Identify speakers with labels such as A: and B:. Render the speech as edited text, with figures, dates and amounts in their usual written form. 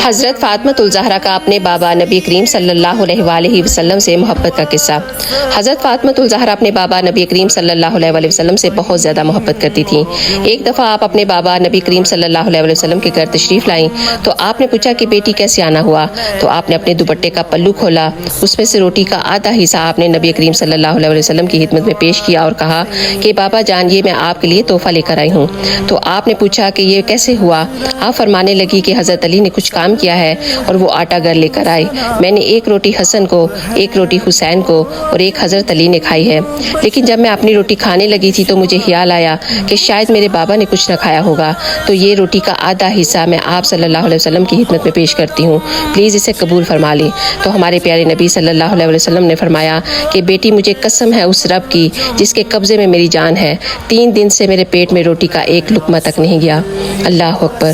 A: حضرت فاطمۃ الزہرا کا اپنے بابا نبی کریم صلی اللہ علیہ وآلہ وسلم سے محبت کا قصہ۔ حضرت فاطمۃ الزہرا اپنے بابا نبی کریم صلی اللہ علیہ وآلہ وسلم سے بہت زیادہ محبت کرتی تھیں۔ ایک دفعہ آپ اپنے بابا نبی کریم صلی اللہ علیہ وآلہ وسلم کے گھر تشریف لائیں تو آپ نے پوچھا کہ بیٹی کیسے آنا ہوا؟ تو آپ نے اپنے دوپٹے کا پلو کھولا، اس میں سے روٹی کا آدھا حصہ آپ نے نبی کریم صلی اللہ علیہ وسلم کی خدمت میں پیش کیا اور کہا کہ بابا جان، یہ میں آپ کے لیے تحفہ لے کر آئی ہوں۔ تو آپ نے پوچھا کہ یہ کیسے ہوا؟ آپ فرمانے لگی کہ حضرت علی نے کچھ کام کیا ہے اور وہ آٹا گھر لے کر آئے۔ میں نے ایک روٹی حسن کو، ایک روٹی حسین کو اور ایک حضرت علی نے کھائی ہے، لیکن جب میں اپنی روٹی کھانے لگی تھی تو مجھے خیال آیا کہ شاید میرے بابا نے کچھ نہ کھایا ہوگا، تو یہ روٹی کا آدھا حصہ میں آپ صلی اللہ علیہ وسلم کی خدمت میں پیش کرتی ہوں، پلیز اسے قبول فرما لیں۔ تو ہمارے پیارے نبی صلی اللہ علیہ وسلم نے فرمایا کہ بیٹی، مجھے قسم ہے اس رب کی جس کے قبضے میں میری جان ہے، 3 دن سے میرے پیٹ میں روٹی کا ایک لقمہ تک نہیں گیا۔ اللہ اکبر۔